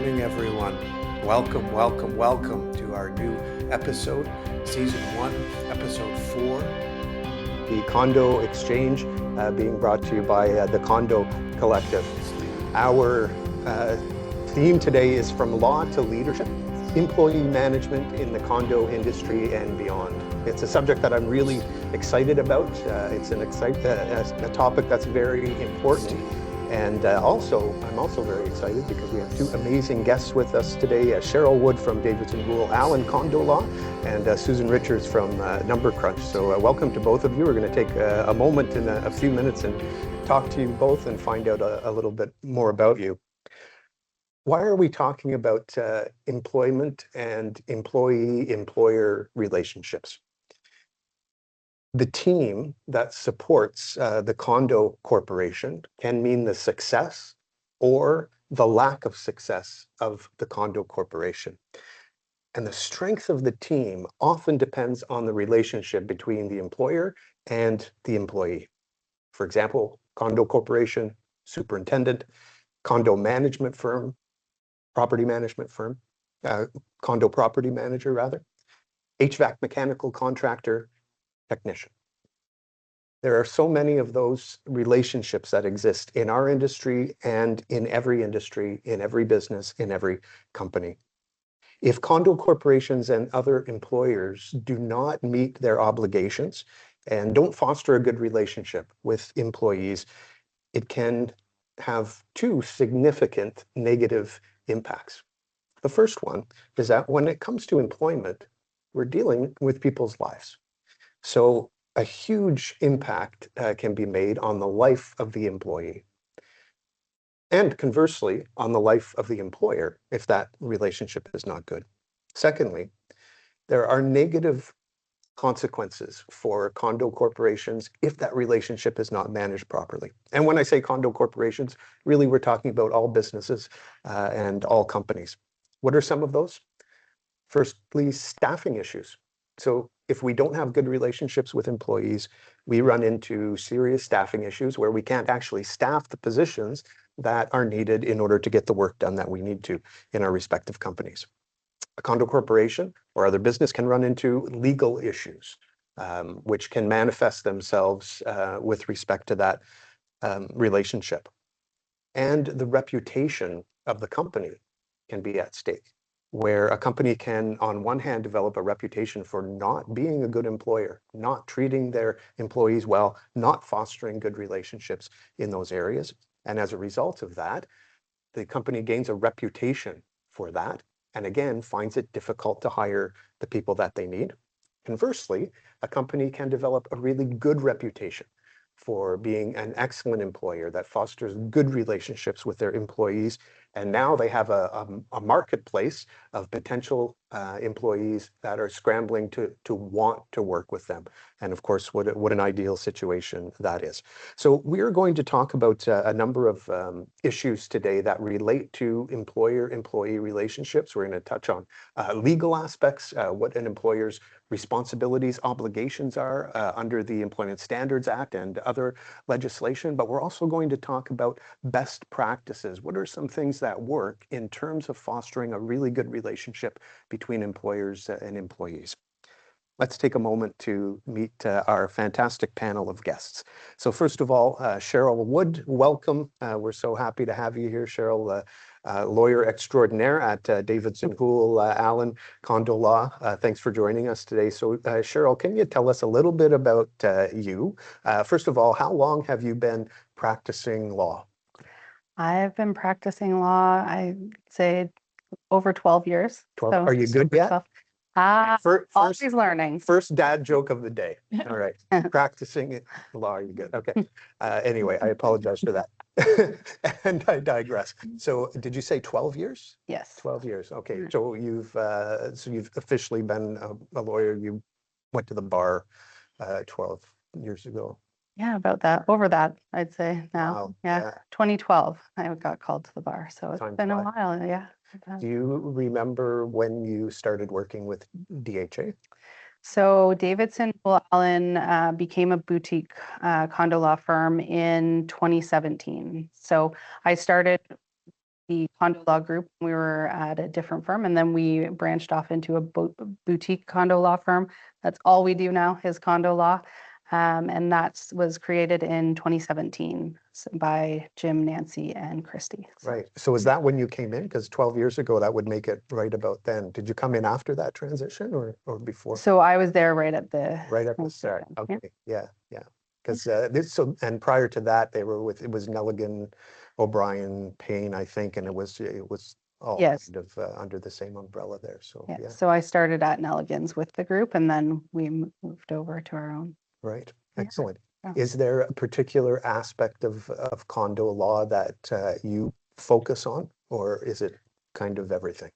morning, everyone. Welcome, welcome, welcome to our new episode, Season 1, Episode 4. The Condo Exchange being brought to you by the Condo Collective. Our theme today is From Law to Leadership, Employee Management in the Condo Industry and Beyond. It's a subject that I'm really excited about. It's a topic that's very important. And I'm also very excited because we have two amazing guests with us today, Cheryll Wood from Davidson Houle Allen Condo Law and Susan Richards from Numbercrunch. So welcome to both of you. We're going to take a moment in a few minutes and talk to you both and find out a little bit more about you. Why are we talking about employment and employee-employer relationships? The team that supports the condo corporation can mean the success or the lack of success of the condo corporation. And the strength of the team often depends on the relationship between the employer and the employee. For example, condo corporation, superintendent, condo management firm, property management firm, condo property manager rather, HVAC mechanical contractor, technician. There are so many of those relationships that exist in our industry and in every business, in every company. If condo corporations and other employers do not meet their obligations and don't foster a good relationship with employees, it can have two significant negative impacts. The first one is that when it comes to employment, we're dealing with people's lives. So a huge impact can be made on the life of the employee. And conversely, on the life of the employer, if that relationship is not good. Secondly, there are negative consequences for condo corporations if that relationship is not managed properly. And when I say condo corporations, really we're talking about all businesses and all companies. What are some of those? Firstly, staffing issues. So if we don't have good relationships with employees, we run into serious staffing issues where we can't actually staff the positions that are needed in order to get the work done that we need to in our respective companies. A condo corporation or other business can run into legal issues, which can manifest themselves with respect to that relationship. And the reputation of the company can be at stake, where a company can, on one hand, develop a reputation for not being a good employer, not treating their employees well, not fostering good relationships in those areas. And as a result of that, the company gains a reputation for that, and again, finds it difficult to hire the people that they need. Conversely, a company can develop a really good reputation for being an excellent employer that fosters good relationships with their employees. And now they have a marketplace of potential employees that are scrambling to want to work with them. And of course, what an ideal situation that is. So we're going to talk about a number of issues today that relate to employer-employee relationships. We're going to touch on legal aspects, what an employer's responsibilities, obligations are under the Employment Standards Act and other legislation, but we're also going to talk about best practices. What are some things that work in terms of fostering a really good relationship between employers and employees? Let's take a moment to meet our fantastic panel of guests. So first of all, Cheryll Wood, welcome. We're so happy to have you here, Cheryll. Lawyer extraordinaire at Davidson Houle Allen Condo Law. Thanks for joining us today. So Cheryll, can you tell us a little bit about you? First of all, how long have you been practicing law? I've been practicing law, I'd say over 12 years. 12. So Are you good yet? Always learning. First dad joke of the day. All right. Practicing law, are you good? Okay. Anyway, I apologize for that. And I digress. So did you say 12 years? Yes. 12 years. Okay. So you've officially been a lawyer. You went to the bar 12 years ago. Yeah, about that. Over that, I'd say now. Wow. Yeah. 2012, I got called to the bar. So it's Time been a flies. while. Yeah. Do you remember when you started working with DHA? So Davidson Houle Allen became a boutique condo law firm in 2017. So I started the condo law group. We were at a different firm, and then we branched off into a boutique condo law firm. That's all we do now is condo law. And that was created in 2017 by Jim, Nancy, and Christy. Right. So is that when you came in? Because 12 years ago, that would make it right about then. Did you come in after that transition or before? So I was there right at the start. Okay. Yeah. Yeah. Because and prior to that, it was Nelligan, O'Brien, Payne, I think, and it was all Yes. kind of under the same umbrella there. So yeah. So I started at Nelligan's with the group, and then we moved over to our own. Right. Excellent. Yeah. Is there a particular aspect of condo law that you focus on, or is it kind of everything?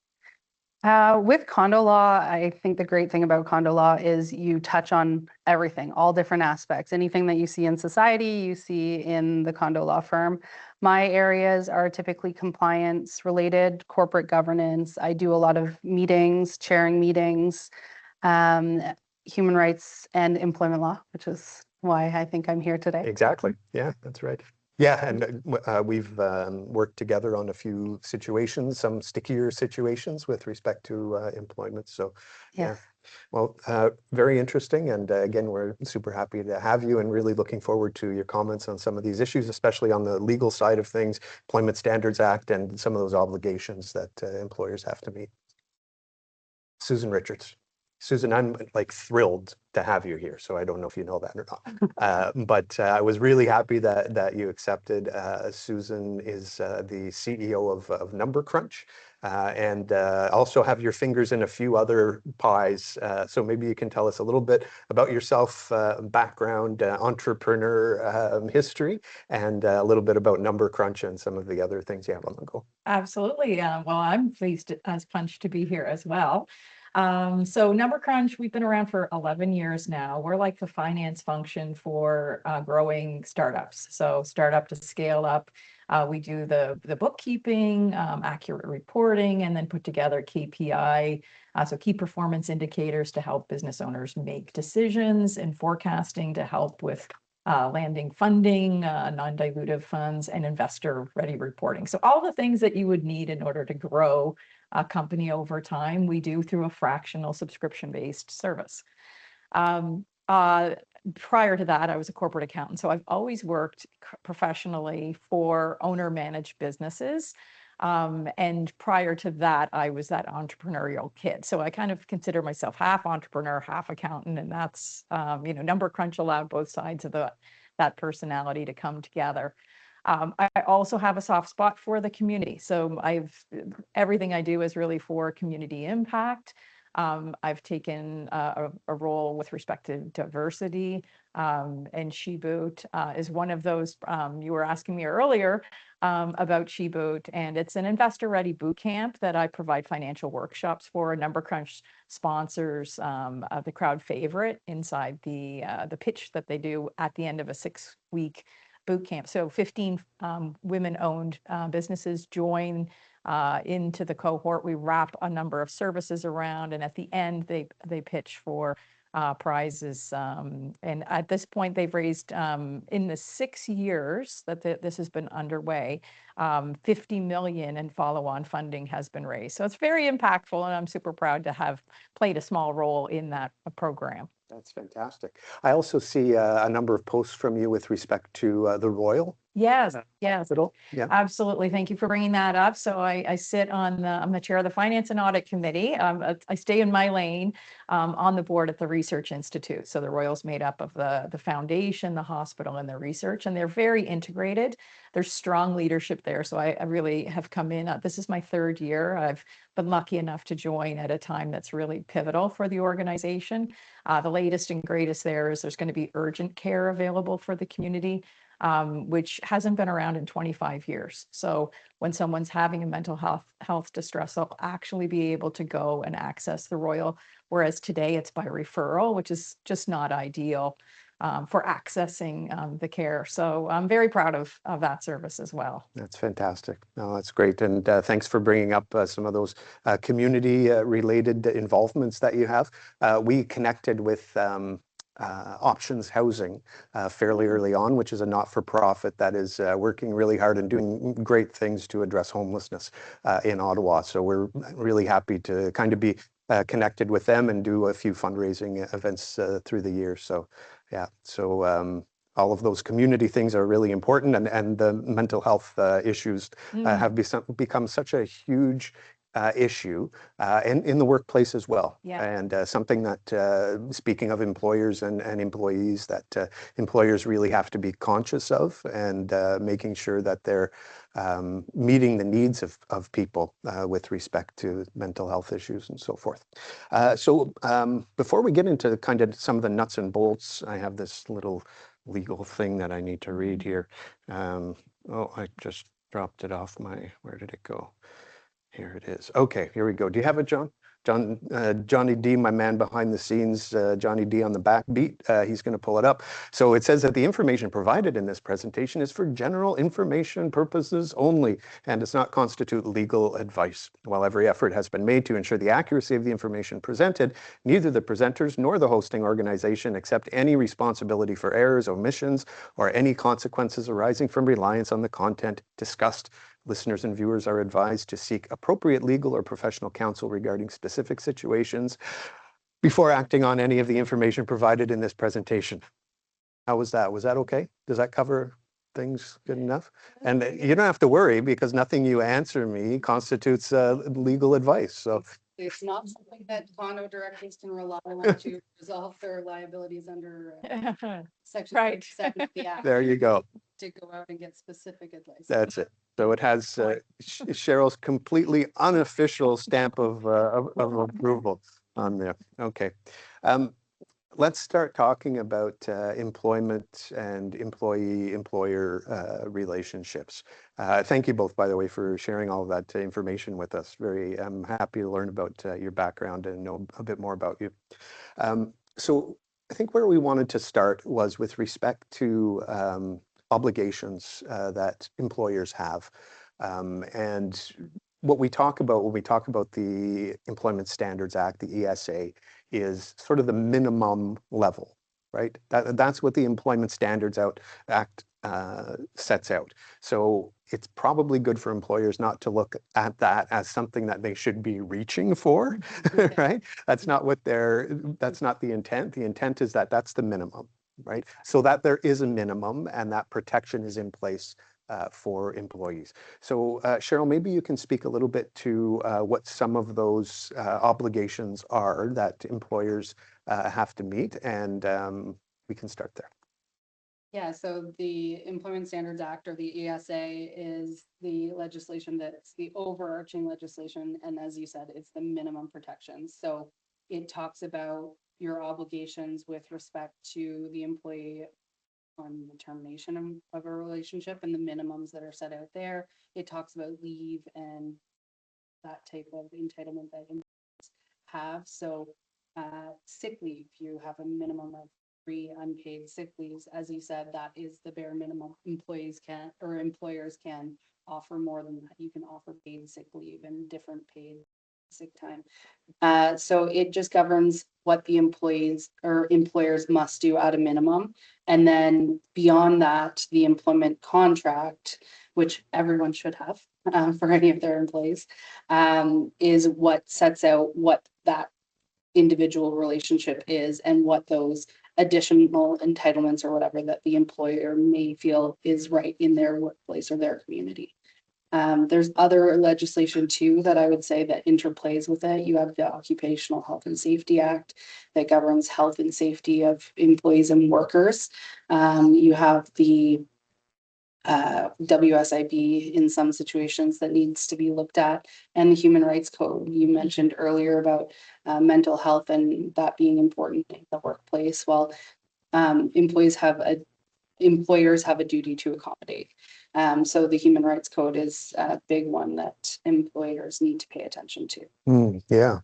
With condo law, I think the great thing about condo law is you touch on everything, all different aspects. Anything that you see in society, you see in the condo law firm. My areas are typically compliance related, corporate governance. I do a lot of meetings, chairing meetings, human rights and employment law, which is why I think I'm here today. Exactly. Yeah, that's right. Yeah, and we've worked together on a few situations, some stickier situations with respect to employment. So yeah, well, very interesting. And again, we're super happy to have you and really looking forward to your comments on some of these issues, especially on the legal side of things, Employment Standards Act, and some of those obligations that employers have to meet. Susan Richards. Susan, I'm like thrilled to have you here. So I don't know if you know that or not, but I was really happy that you accepted. Susan is the CEO of numbercrunch, and also have your fingers in a few other pies. So maybe you can tell us a little bit about yourself, background, entrepreneur history, and a little bit about numbercrunch and some of the other things you have on the go. Absolutely. Well, I'm pleased as punch to be here as well. So numbercrunch, we've been around for 11 years now. We're like the finance function for growing startups. So startup to scale up. We do the bookkeeping, accurate reporting, and then put together KPI, so key performance indicators to help business owners make decisions, and forecasting to help with landing funding, non-dilutive funds, and investor-ready reporting. So all the things that you would need in order to grow a company over time, we do through a fractional subscription-based service. Prior to that, I was a corporate accountant. So I've always worked professionally for owner-managed businesses. And prior to that, I was that entrepreneurial kid. So I kind of consider myself half entrepreneur, half accountant. And that's, numbercrunch allowed both sides of that personality to come together. I also have a soft spot for the community. So everything I do is really for community impact. I've taken a role with respect to diversity, and SheBoot is one of those. You were asking me earlier about SheBoot, and it's an investor-ready boot camp that I provide financial workshops for. numbercrunch sponsors the crowd favorite inside the pitch that they do at the end of a 6-week boot camp. So 15 women-owned businesses join into the cohort. We wrap a number of services around, and at the end, they pitch for prizes. And at this point, they've raised, in the 6 years that this has been underway, $50 million in follow-on funding has been raised. So it's very impactful, and I'm super proud to have played a small role in that program. That's fantastic. I also see a number of posts from you with respect to the Royal. Yes, Hospital. Yeah, absolutely. Thank you for bringing that up. So I sit I'm the chair of the Finance and Audit Committee. I stay in my lane on the board at the Research Institute. So the Royal's made up of the foundation, the hospital, and the research, and they're very integrated. There's strong leadership there. So I really have come in. This is my 3rd year. I've been lucky enough to join at a time that's really pivotal for the organization. The latest and greatest there is there's going to be urgent care available for the community, which hasn't been around in 25 years. So when someone's having a mental health distress, they'll actually be able to go and access the Royal, whereas today it's by referral, which is just not ideal for accessing the care. So I'm very proud of that service as well. That's fantastic. No, that's great. And thanks for bringing up some of those community related involvements that you have. We connected with Options Housing fairly early on, which is a not-for-profit that is working really hard and doing great things to address homelessness in Ottawa. So we're really happy to kind of be connected with them and do a few fundraising events through the year. So yeah, so all of those community things are really important, and the mental health issues have become such a huge issue and in the workplace as well. Yeah. And something that, speaking of employers and employees, that employers really have to be conscious of, and making sure that they're meeting the needs of people with respect to mental health issues and so forth. So before we get into kind of some of the nuts and bolts, I have this little legal thing that I need to read here. Oh, I just dropped it off where did it go? Here it is. Okay, here we go. Do you have it, John? Johnny D, my man behind the scenes, Johnny D on the backbeat, he's going to pull it up. So it says that the information provided in this presentation is for general information purposes only and does not constitute legal advice. While every effort has been made to ensure the accuracy of the information presented, neither the presenters nor the hosting organization accept any responsibility for errors, omissions, or any consequences arising from reliance on the content discussed. Listeners and viewers are advised to seek appropriate legal or professional counsel regarding specific situations before acting on any of the information provided in this presentation. How was that? Was that okay? Does that cover things good enough? And you don't have to worry, because nothing you answer me constitutes legal advice. So It's not something that condo directors can rely on to resolve their liabilities under Section Right. 37 of the Act. there you go. To go out and get specific advice. That's it. So it has Cheryl's completely unofficial stamp of approval on there. Okay. Let's start talking about employment and employee-employer relationships. Thank you both, by the way, for sharing all of that information with us. I'm happy to learn about your background and know a bit more about you. So I think where we wanted to start was with respect to obligations that employers have. And what we talk about when we talk about the Employment Standards Act, the ESA, is sort of the minimum level, right? That's what the Employment Standards Act sets out. So it's probably good for employers not to look at that as something that they should be reaching for, right? That's not the intent. The intent is that that's the minimum, right? So that there is a minimum and that protection is in place for employees. So Cheryll, maybe you can speak a little bit to what some of those obligations are that employers have to meet, and we can start there. Yeah, so the Employment Standards Act, or the ESA, is the legislation that's the overarching legislation, and as you said, it's the minimum protections. So it talks about your obligations with respect to the employee on the termination of a relationship and the minimums that are set out there. It talks about leave and that type of entitlement that employees have. So sick leave, you have a minimum of 3 unpaid sick leaves. As you said, that is the bare minimum. Employers can offer more than that. You can offer paid sick leave and different paid sick time. So it just governs what the employees or employers must do at a minimum. And then beyond that, the employment contract, which everyone should have for any of their employees, is what sets out what that individual relationship is and what those additional entitlements or whatever that the employer may feel is right in their workplace or their community. There's other legislation too that I would say that interplays with it. You have the Occupational Health and Safety Act that governs health and safety of employees and workers. You have the WSIB in some situations that needs to be looked at, and the Human Rights Code. You mentioned earlier about mental health and that being important in the workplace. Well, employers have a duty to accommodate. So the Human Rights Code is a big one that employers need to pay attention to. Yeah.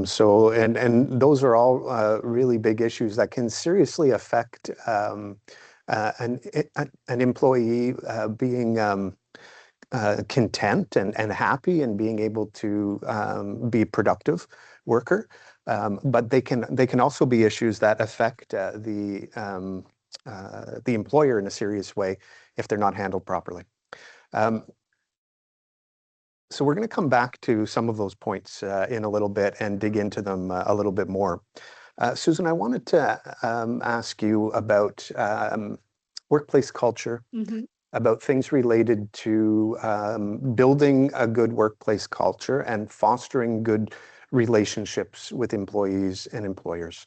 So, and those are all really big issues that can seriously affect an employee being content and happy and being able to be a productive worker. But they can also be issues that affect the employer in a serious way if they're not handled properly. So we're going to come back to some of those points in a little bit and dig into them a little bit more. Susan, I wanted to ask you about workplace culture, about things related to building a good workplace culture and fostering good relationships with employees and employers.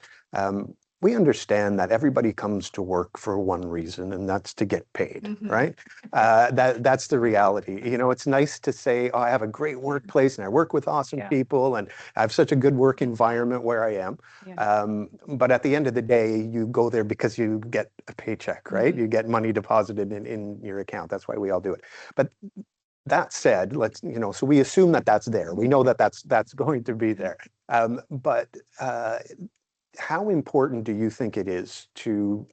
We understand that everybody comes to work for one reason, and that's to get paid, right? That's the reality. You know, it's nice to say, oh, I have a great workplace and I work with awesome people and I have such a good work environment where I am. But at the end of the day, you go there because you get a paycheck, right? You get money deposited in your account. That's why we all do it. But that said, so we assume that that's there. We know that that's going to be there. But how important do you think it is to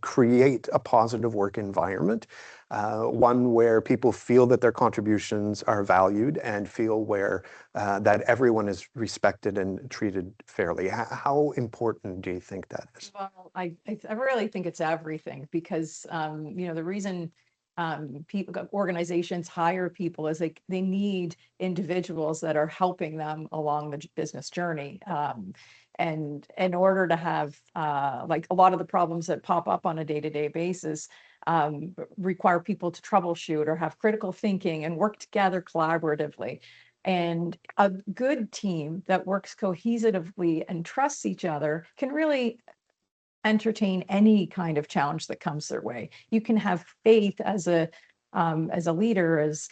create a positive work environment, one where people feel that their contributions are valued and feel where that everyone is respected and treated fairly? How important do you think that is? Well, I really think it's everything because, the reason organizations hire people is they need individuals that are helping them along the business journey. And in order to have like a lot of the problems that pop up on a day-to-day basis require people to troubleshoot or have critical thinking and work together collaboratively. And a good team that works cohesively and trusts each other can really entertain any kind of challenge that comes their way. You can have faith as a leader, as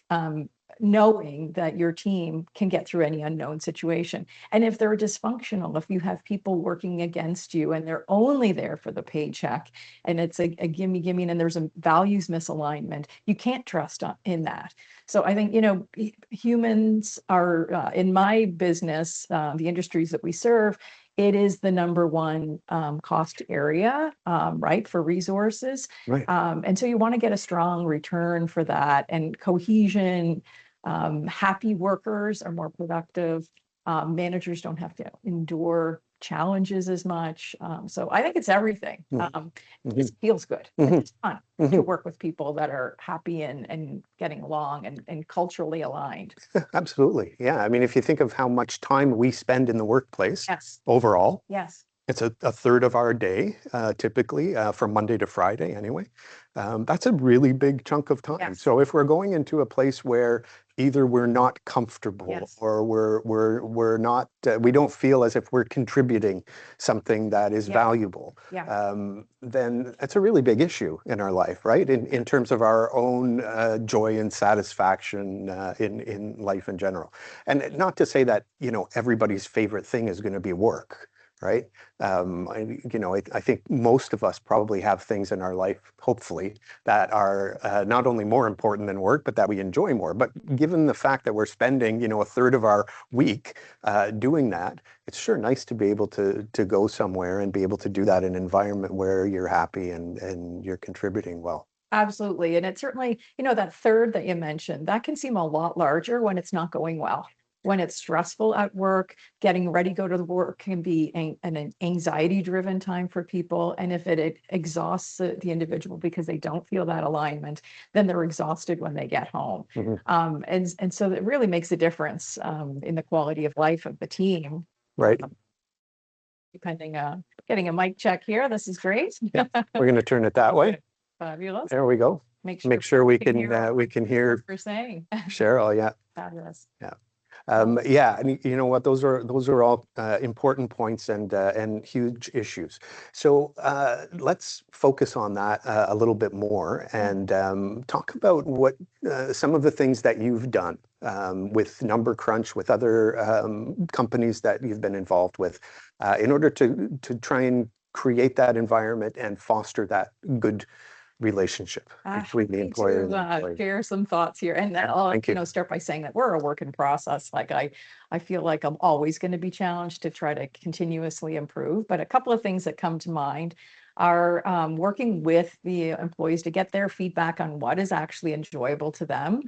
knowing that your team can get through any unknown situation. And if they're dysfunctional, if you have people working against you and they're only there for the paycheck and it's a gimme and there's a values misalignment, you can't trust in that. So I think, humans are in my business, the industries that we serve, it is the number one cost area, right, for resources. Right. And so you want to get a strong return for that, and cohesion. Happy workers are more productive. Managers don't have to endure challenges as much. So I think it's everything. It feels good. It's fun to work with people that are happy and getting along and culturally aligned. Absolutely. Yeah. I mean, if you think of how much time we spend in the workplace overall, it's a third of our day, typically, from Monday to Friday anyway. That's a really big chunk of time. So if we're going into a place where either we're not comfortable or we're not, we don't feel as if we're contributing something that is valuable, then it's a really big issue in our life, right? In terms of our own joy and satisfaction in life in general. And not to say that, everybody's favorite thing is going to be work. Right. I think most of us probably have things in our life, hopefully, that are not only more important than work, but that we enjoy more. But given the fact that we're spending, a third of our week doing that, it's sure nice to be able to go somewhere and be able to do that in an environment where you're happy and you're contributing well. Absolutely. And it's certainly, that third that you mentioned, that can seem a lot larger when it's not going well. When it's stressful at work, getting ready to go to the work can be an anxiety-driven time for people. And if it exhausts the individual because they don't feel that alignment, then they're exhausted when they get home. And so it really makes a difference in the quality of life of the team. Right. Depending on getting a mic check here. This is great. Yeah. We're going to turn it that way. Fabulous. There we go. Make sure we can hear what we're saying. Cheryl, yeah. Fabulous. Yeah. And you know what? Those are all important points and huge issues. So let's focus on that a little bit more and talk about what some of the things that you've done with numbercrunch, with other companies that you've been involved with, in order to try and create that environment and foster that good relationship between the employer and the employee. Share some thoughts here, and then I'll start by saying that we're a work in process. Like I feel like I'm always going to be challenged to try to continuously improve, but a couple of things that come to mind. are working with the employees to get their feedback on what is actually enjoyable to them.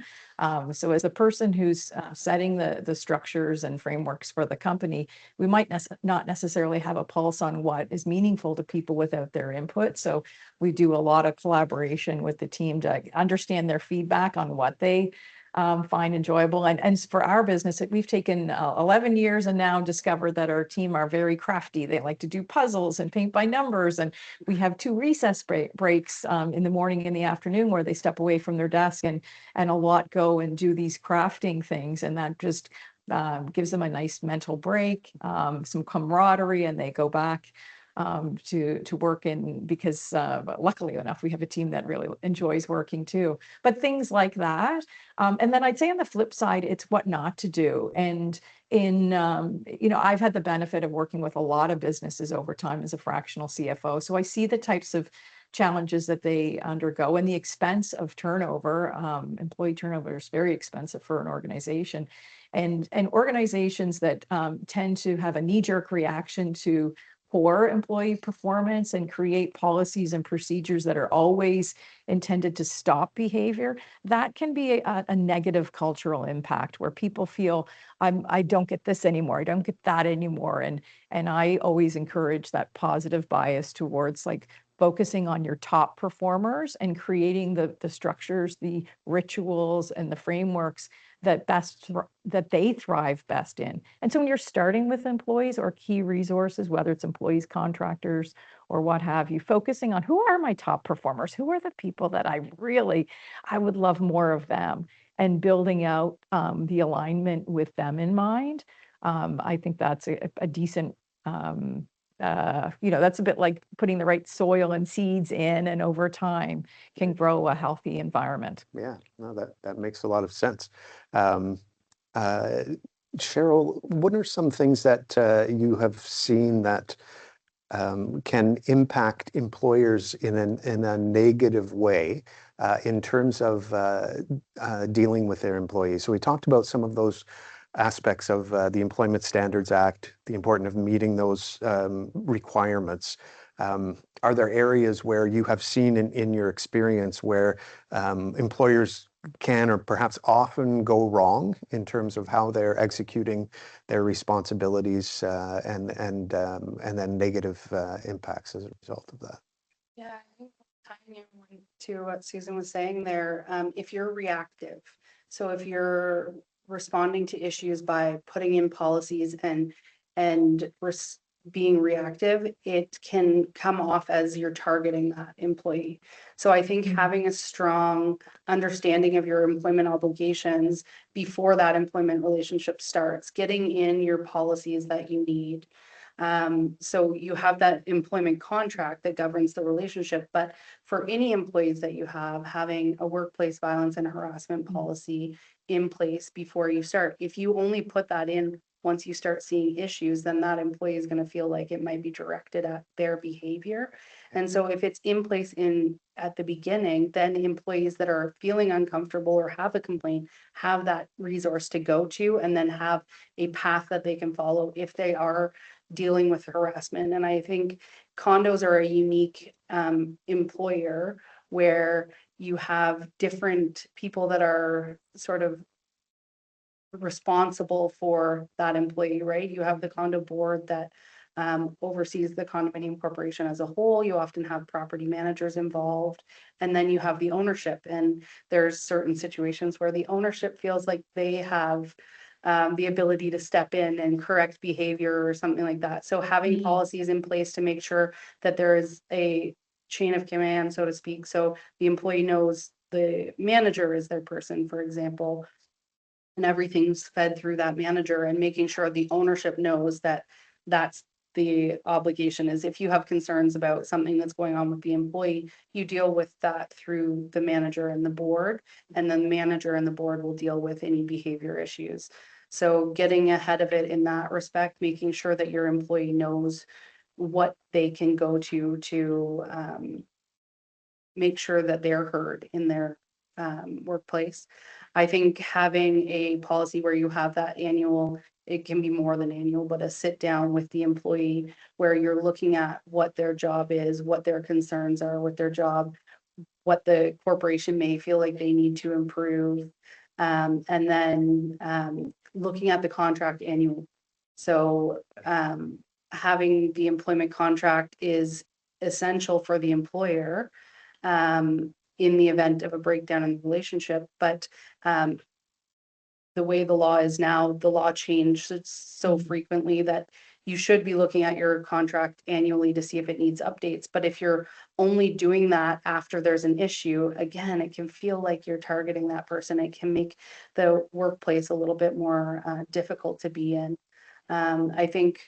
So as a person who's setting the structures and frameworks for the company, we might not necessarily have a pulse on what is meaningful to people without their input. So we do a lot of collaboration with the team to understand their feedback on what they find enjoyable. And for our business, we've taken 11 years and now discovered that our team are very crafty. They like to do puzzles and paint by numbers. And we have 2 recess breaks in the morning and the afternoon where they step away from their desk and a lot go and do these crafting things. And that just gives them a nice mental break, some camaraderie, and they go back to work in, because luckily enough, we have a team that really enjoys working too. But things like that. And then I'd say on the flip side, it's what not to do. And in, I've had the benefit of working with a lot of businesses over time as a fractional CFO. So I see the types of challenges that they undergo and the expense of turnover. Employee turnover is very expensive for an organization. And organizations that tend to have a knee-jerk reaction to poor employee performance and create policies and procedures that are always intended to stop behavior, that can be a negative cultural impact where people feel, I don't get this anymore, I don't get that anymore. And I always encourage that positive bias towards like focusing on your top performers and creating the structures, the rituals, and the frameworks that they thrive best in. And so when you're starting with employees or key resources, whether it's employees, contractors, or what have you, focusing on who are my top performers, who are the people that I would love more of them, and building out the alignment with them in mind. I think that's a decent, that's a bit like putting the right soil and seeds in, and over time can grow a healthy environment. Yeah, no, that makes a lot of sense. Cheryl, what are some things that you have seen that can impact employers in a negative way in terms of dealing with their employees? So we talked about some of those aspects of the Employment Standards Act, the importance of meeting those requirements. Are there areas where you have seen in your experience where employers can or perhaps often go wrong in terms of how they're executing their responsibilities and then negative impacts as a result of that? Yeah, I think tying in to what Susan was saying there, if you're reactive, so if you're responding to issues by putting in policies and being reactive, it can come off as you're targeting that employee. So I think having a strong understanding of your employment obligations before that employment relationship starts, getting in your policies that you need. So you have that employment contract that governs the relationship, but for any employees that you have, having a workplace violence and harassment policy in place before you start. If you only put that in once you start seeing issues, then that employee is going to feel like it might be directed at their behavior. And so if it's in place at the beginning, then employees that are feeling uncomfortable or have a complaint have that resource to go to, and then have a path that they can follow if they are dealing with harassment. And I think condos are a unique employer where you have different people that are sort of responsible for that employee, right? You have the condo board that oversees the condominium corporation as a whole. You often have property managers involved, and then you have the ownership. And there's certain situations where the ownership feels like they have the ability to step in and correct behavior or something like that. So having policies in place to make sure that there is a chain of command, so to speak. So the employee knows the manager is their person, for example, and everything's fed through that manager, and making sure the ownership knows that that's the obligation is if you have concerns about something that's going on with the employee, you deal with that through the manager and the board, and then the manager and the board will deal with any behavior issues. So getting ahead of it in that respect, making sure that your employee knows what they can go to make sure that they're heard in their workplace. I think having a policy where you have that annual it can be more than annual, but a sit down with the employee where you're looking at what their job is, what their concerns are with their job, what the corporation may feel like they need to improve. And then looking at the contract annual. So having the employment contract is essential for the employer in the event of a breakdown in the relationship. But the way the law is now, the law changes so frequently that you should be looking at your contract annually to see if it needs updates. But if you're only doing that after there's an issue, again, it can feel like you're targeting that person. It can make the workplace a little bit more difficult to be in. I think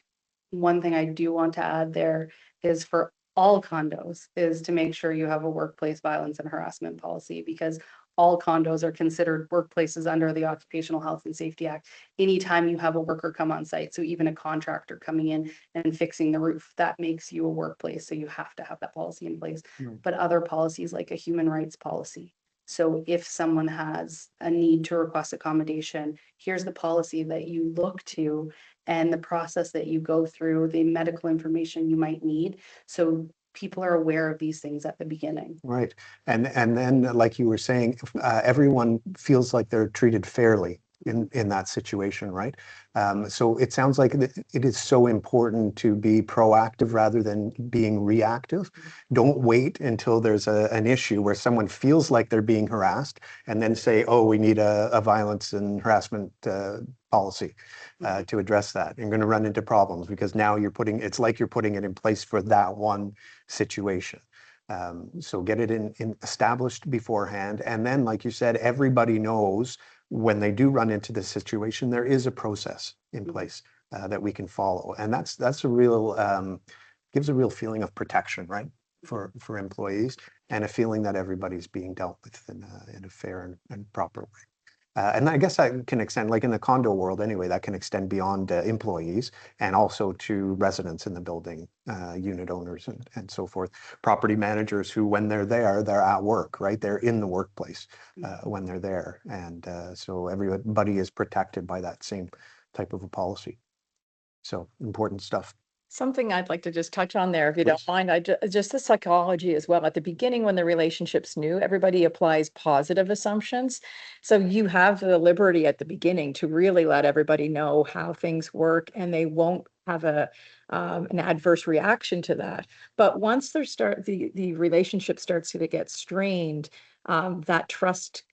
one thing I do want to add there is for all condos is to make sure you have a workplace violence and harassment policy, because all condos are considered workplaces under the Occupational Health and Safety Act. Anytime you have a worker come on site, so even a contractor coming in and fixing the roof, that makes you a workplace. So you have to have that policy in place. But other policies like a human rights policy. So if someone has a need to request accommodation, here's the policy that you look to and the process that you go through, the medical information you might need. So people are aware of these things at the beginning. Right. And then, like you were saying, everyone feels like they're treated fairly in that situation, right? So it sounds like it is so important to be proactive rather than being reactive. Don't wait until there's an issue where someone feels like they're being harassed and then say, oh, we need a violence and harassment policy to address that. You're going to run into problems because now it's like you're putting it in place for that one situation. So get it in established beforehand. And then, like you said, everybody knows when they do run into this situation, there is a process in place that we can follow. And that's a real, gives a real feeling of protection, right? For employees, and a feeling that everybody's being dealt with in a fair and proper way. And I guess that can extend, like in the condo world anyway, that can extend beyond employees and also to residents in the building, unit owners and so forth. Property managers who, when they're there, they're at work, right? They're in the workplace when they're there. And so everybody is protected by that same type of a policy. So important stuff. Something I'd like to just touch on there, if you don't mind, just the psychology as well. At the beginning, when the relationship's new, everybody applies positive assumptions. So you have the liberty at the beginning to really let everybody know how things work, and they won't have an adverse reaction to that. But once the relationship starts to get strained, that trust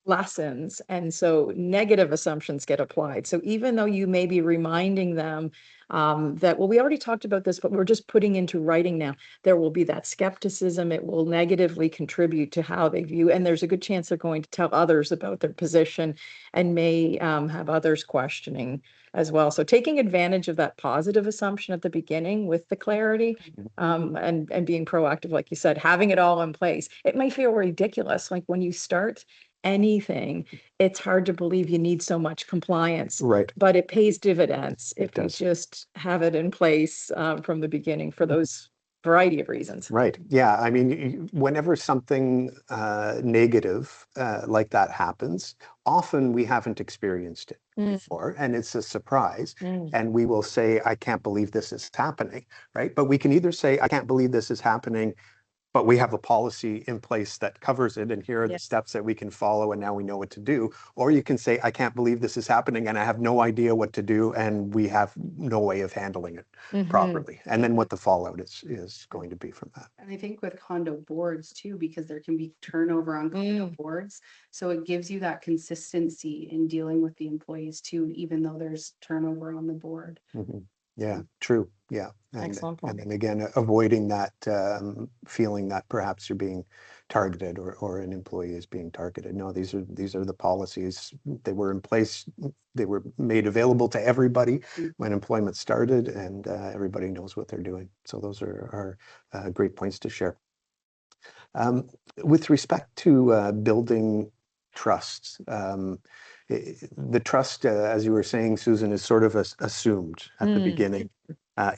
lessens, and so negative assumptions get applied. So even though you may be reminding them that, well, we already talked about this, but we're just putting into writing now, there will be that skepticism. It will negatively contribute to how they view, and there's a good chance they're going to tell others about their position and may have others questioning as well. So taking advantage of that positive assumption at the beginning with the clarity and being proactive, like you said, having it all in place. It may feel ridiculous, like when you start anything, it's hard to believe you need so much compliance, right? But it pays dividends if you just have it in place from the beginning for those variety of reasons. Right. Yeah. I mean, whenever something negative like that happens, often we haven't experienced it before, and it's a surprise. And we will say, I can't believe this is happening, right? But we can either say, I can't believe this is happening, but we have a policy in place that covers it, and here are the steps that we can follow, and now we know what to do. Or you can say, I can't believe this is happening, and I have no idea what to do, and we have no way of handling it properly. And then what the fallout is going to be from that. And I think with condo boards too, because there can be turnover on condo boards. So it gives you that consistency in dealing with the employees too, even though there's turnover on the board. Yeah, true. Yeah. Excellent point. And then again, avoiding that feeling that perhaps you're being targeted or an employee is being targeted. No, these are the policies. They were in place. They were made available to everybody when employment started, and everybody knows what they're doing. So those are great points to share. With respect to building trusts, the trust, as you were saying, Susan, is sort of assumed at the beginning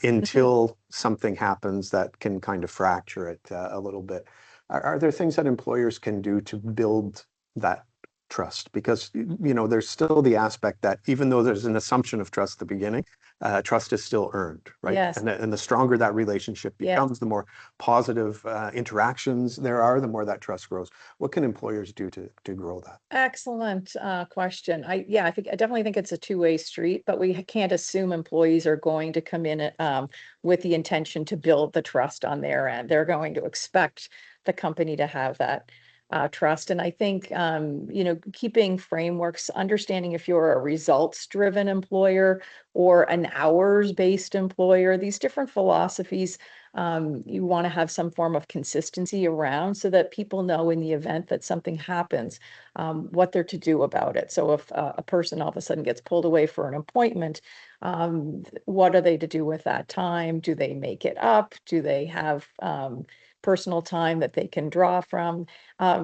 until something happens that can kind of fracture it a little bit. Are there things that employers can do to build that trust? Because, you know, there's still the aspect that even though there's an assumption of trust at the beginning, trust is still earned, right? Yes. And the stronger that relationship becomes, the more positive interactions there are, the more that trust grows. What can employers do to grow that? Excellent question. I definitely think it's a two-way street, but we can't assume employees are going to come in with the intention to build the trust on their end. They're going to expect the company to have that trust. And I think, you know, keeping frameworks, understanding if you're a results-driven employer or an hours-based employer, these different philosophies, you want to have some form of consistency around so that people know in the event that something happens, what they're to do about it. So if a person all of a sudden gets pulled away for an appointment, what are they to do with that time? Do they make it up? Do they have personal time that they can draw from?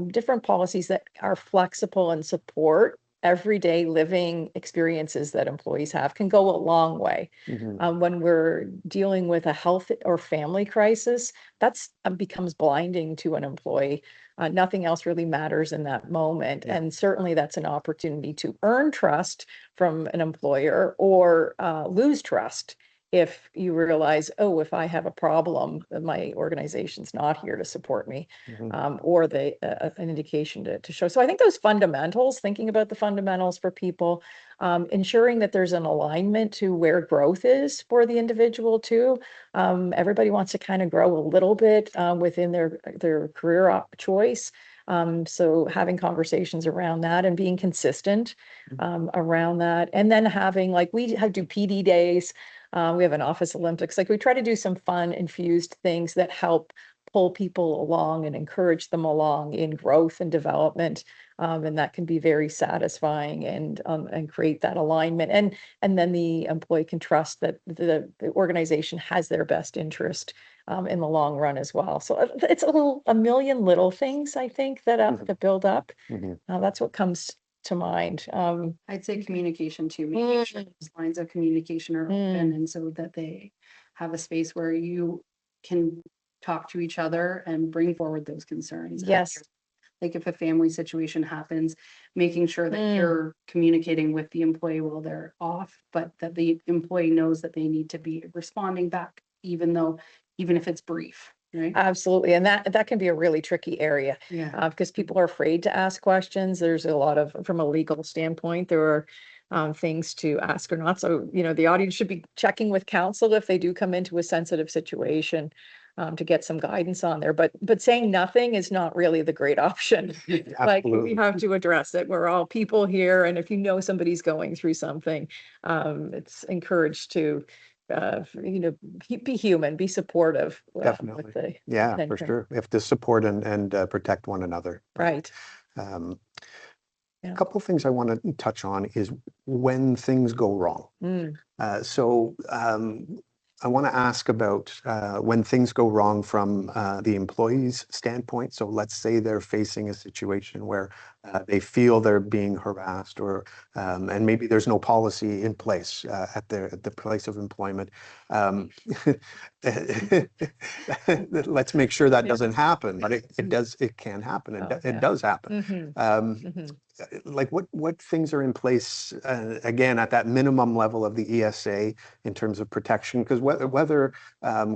Different policies that are flexible and support everyday living experiences that employees have can go a long way. When we're dealing with a health or family crisis, that's becomes blinding to an employee. Nothing else really matters in that moment. And certainly that's an opportunity to earn trust from an employer or lose trust if you realize, oh, if I have a problem, my organization's not here to support me, or an indication to show. So I think those fundamentals, thinking about the fundamentals for people, ensuring that there's an alignment to where growth is for the individual too. Everybody wants to kind of grow a little bit within their career choice. So having conversations around that and being consistent around that. And then having, like, we do PD days. We have an office Olympics. Like, we try to do some fun infused things that help pull people along and encourage them along in growth and development. And that can be very satisfying and create that alignment. And then the employee can trust that the organization has their best interest in the long run as well. So it's a million little things, I think, that build up. That's what comes to mind. I'd say communication too, making sure those lines of communication are open, and so that they have a space where you can talk to each other and bring forward those concerns. Yes. Like if a family situation happens, making sure that you're communicating with the employee while they're off, but that the employee knows that they need to be responding back, even if it's brief. Right. Absolutely. And that can be a really tricky area because people are afraid to ask questions. There's a lot of, from a legal standpoint, there are things to ask or not. So, you know, the audience should be checking with counsel if they do come into a sensitive situation to get some guidance on there. But saying nothing is not really the great option. Like, we have to address it. We're all people here. And if you know somebody's going through something, it's encouraged to be human, be supportive. Definitely. For sure. We have to support and protect one another. Right. A couple of things I want to touch on is when things go wrong. So I want to ask about when things go wrong from the employee's standpoint. So let's say they're facing a situation where they feel they're being harassed, or and maybe there's no policy in place at the place of employment. Let's make sure that doesn't happen, but it can happen. It does happen. Like what things are in place again at that minimum level of the ESA in terms of protection? Because whether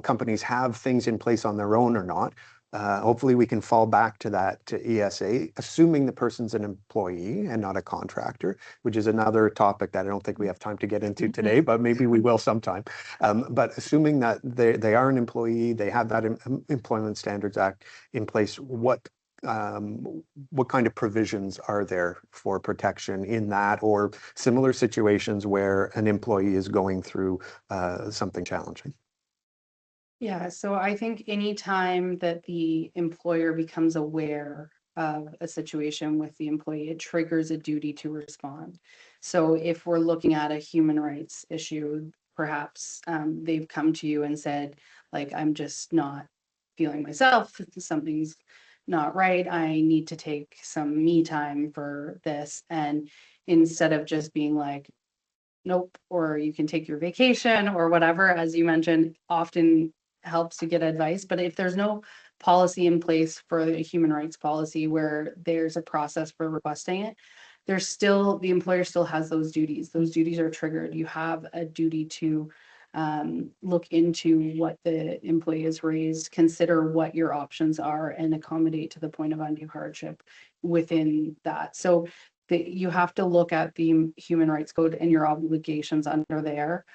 companies have things in place on their own or not, hopefully we can fall back to that ESA, assuming the person's an employee and not a contractor, which is another topic that I don't think we have time to get into today, but maybe we will sometime. But assuming that they are an employee, they have that Employment Standards Act in place, what kind of provisions are there for protection in that or similar situations where an employee is going through something challenging? Yeah, so I think anytime that the employer becomes aware of a situation with the employee, it triggers a duty to respond. So if we're looking at a human rights issue, perhaps they've come to you and said, like, I'm just not feeling myself, something's not right, I need to take some me time for this. And instead of just being like, nope, or you can take your vacation or whatever, as you mentioned, often helps to get advice. But if there's no policy in place for a human rights policy where there's a process for requesting it, there's still, the employer still has those duties. Those duties are triggered. You have a duty to look into what the employee has raised, consider what your options are, and accommodate to the point of undue hardship within that. So you have to look at the Human Rights Code and your obligations under there,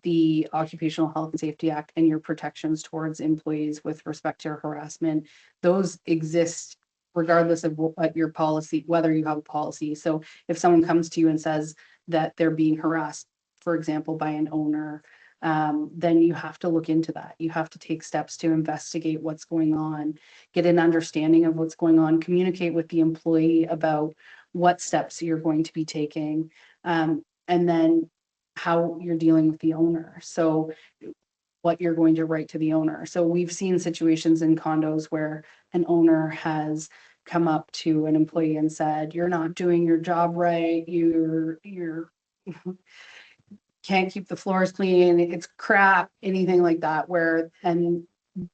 the Occupational Health and Safety Act, and your protections towards employees with respect to harassment. Those exist regardless of what your policy, whether you have a policy. So if someone comes to you and says that they're being harassed, for example, by an owner, then you have to look into that. You have to take steps to investigate what's going on, get an understanding of what's going on, communicate with the employee about what steps you're going to be taking, and then how you're dealing with the owner. So what you're going to write to the owner. So we've seen situations in condos where an owner has come up to an employee and said, "You're not doing your job right. You're can't keep the floors clean. It's crap," anything like that, where, and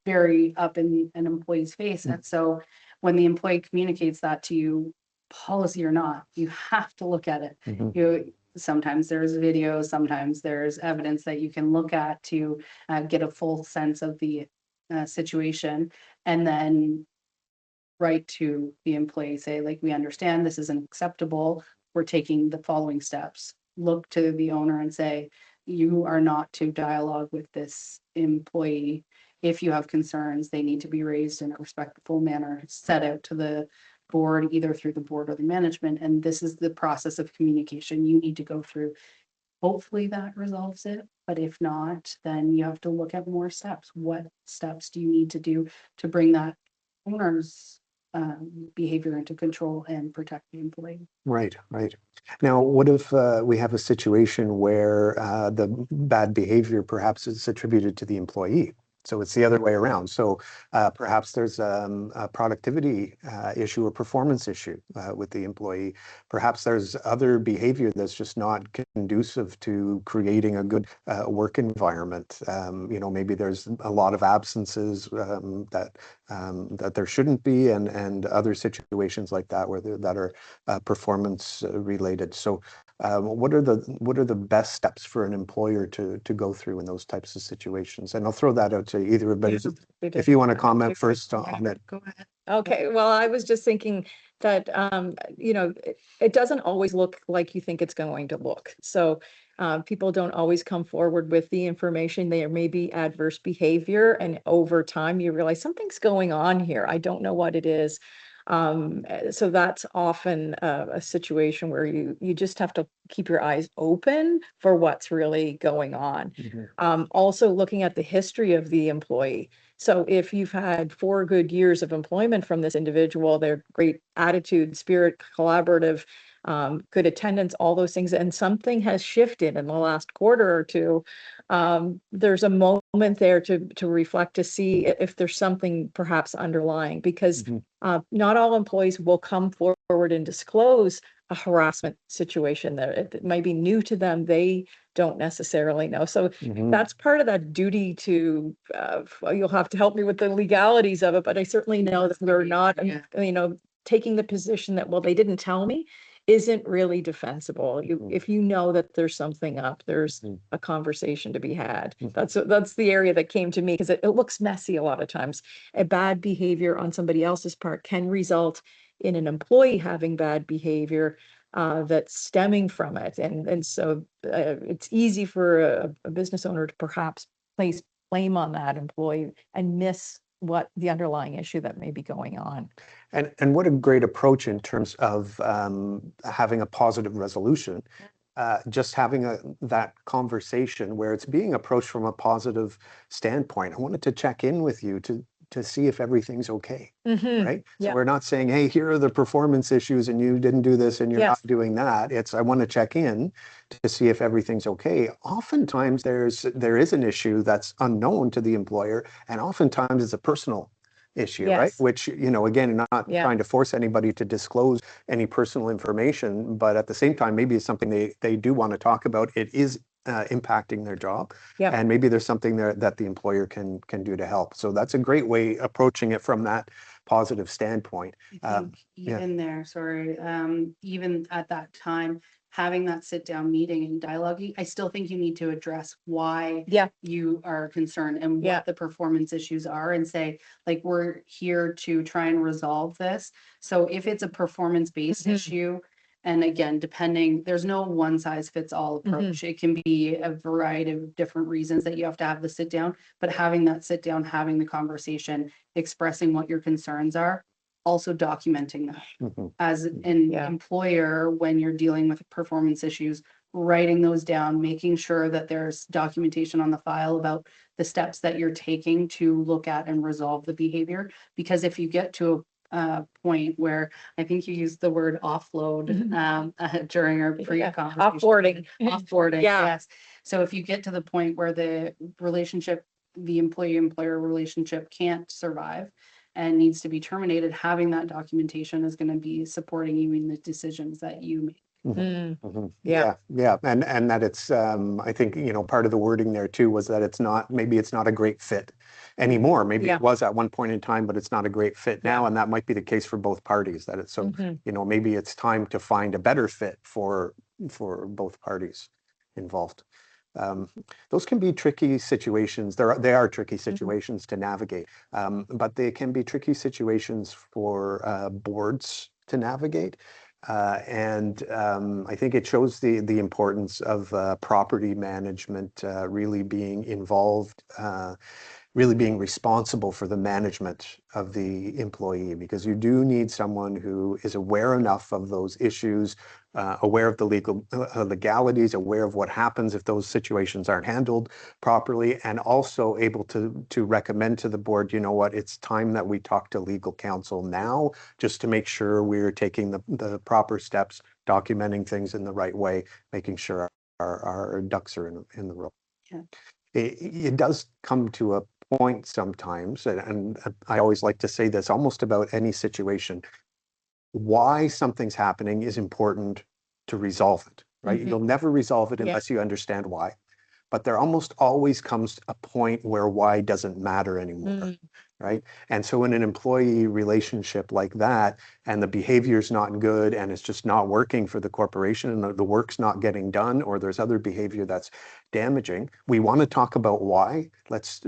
very up in an employee's face. And so when the employee communicates that to you, policy or not, you have to look at it. Sometimes there's videos, sometimes there's evidence that you can look at to get a full sense of the situation, and then write to the employee, say, like, we understand this isn't acceptable. We're taking the following steps. Look to the owner and say, you are not to dialogue with this employee. If you have concerns, they need to be raised in a respectful manner, set out to the board, either through the board or the management. And this is the process of communication you need to go through. Hopefully that resolves it. But if not, then you have to look at more steps. What steps do you need to do to bring that owner's behavior into control and protect the employee? Right, right. Now, what if we have a situation where the bad behavior perhaps is attributed to the employee? So it's the other way around. So perhaps there's a productivity issue or performance issue with the employee. Perhaps there's other behavior that's just not conducive to creating a good work environment. Maybe there's a lot of absences that there shouldn't be, and other situations like that that are performance related. So what are the best steps for an employer to go through in those types of situations? And I'll throw that out to either of you. If you want to comment first on it. Go ahead. Okay, well, I was just thinking that, it doesn't always look like you think it's going to look. So people don't always come forward with the information. There may be adverse behavior, and over time you realize something's going on here. I don't know what it is. So that's often a situation where you just have to keep your eyes open for what's really going on. Also looking at the history of the employee. So if you've had 4 good years of employment from this individual, their great attitude, spirit, collaborative, good attendance, all those things, and something has shifted in the last quarter or two, there's a moment there to reflect, to see if there's something perhaps underlying, because not all employees will come forward and disclose a harassment situation that it might be new to them. They don't necessarily know. So that's part of that duty to, you'll have to help me with the legalities of it, but I certainly know that we're not, taking the position that, well, they didn't tell me, isn't really defensible. If you know that there's something up, there's a conversation to be had. That's the area that came to me, because it looks messy a lot of times. A bad behavior on somebody else's part can result in an employee having bad behavior that's stemming from it. And so it's easy for a business owner to perhaps place blame on that employee and miss what the underlying issue that may be going on. And what a great approach in terms of having a positive resolution. Just having that conversation where it's being approached from a positive standpoint. I wanted to check in with you to see if everything's okay, right? So we're not saying, hey, here are the performance issues and you didn't do this and you're not doing that. It's, I want to check in to see if everything's okay. Oftentimes there is an issue that's unknown to the employer, and oftentimes it's a personal issue, right? Which, again, not trying to force anybody to disclose any personal information, but at the same time, maybe it's something they do want to talk about. It is impacting their job. Yeah. And maybe there's something there that the employer can do to help. So that's a great way approaching it from that positive standpoint. I think even there, sorry, even at that time, having that sit down meeting and dialoguing, I still think you need to address why you are concerned and what the performance issues are, and say, like, we're here to try and resolve this. So if it's a performance-based issue, and again, depending, there's no one size fits all approach. It can be a variety of different reasons that you have to have the sit down, but having that sit down, having the conversation, expressing what your concerns are, also documenting that as an employer when you're dealing with performance issues, writing those down, making sure that there's documentation on the file about the steps that you're taking to look at and resolve the behavior. Because if you get to a point where, I think you used the word offload during our pre-conversation. Offboarding, yes. So if you get to the point where the relationship, the employee-employer relationship can't survive and needs to be terminated, having that documentation is going to be supporting you in the decisions that you make. Yeah. And that it's, I think, part of the wording there too was that maybe it's not a great fit anymore. Maybe it was at one point in time, but it's not a great fit now. And that might be the case for both parties, that it's so, maybe it's time to find a better fit for both parties involved. Those can be tricky situations. They are tricky situations to navigate, but they can be tricky situations for boards to navigate. And I think it shows the importance of property management really being involved, really being responsible for the management of the employee, because you do need someone who is aware enough of those issues, aware of the legalities, aware of what happens if those situations aren't handled properly, and also able to recommend to the board, you know what, it's time that we talk to legal counsel now, just to make sure we're taking the proper steps, documenting things in the right way, making sure our ducks are in the row. Yeah. It does come to a point sometimes, and I always like to say this almost about any situation, why something's happening is important to resolve it, right? You'll never resolve it unless you understand why. But there almost always comes a point where why doesn't matter anymore, right? And so in an employee relationship like that, and the behavior's not good, and it's just not working for the corporation, and the work's not getting done, or there's other behavior that's damaging, we want to talk about why. Let's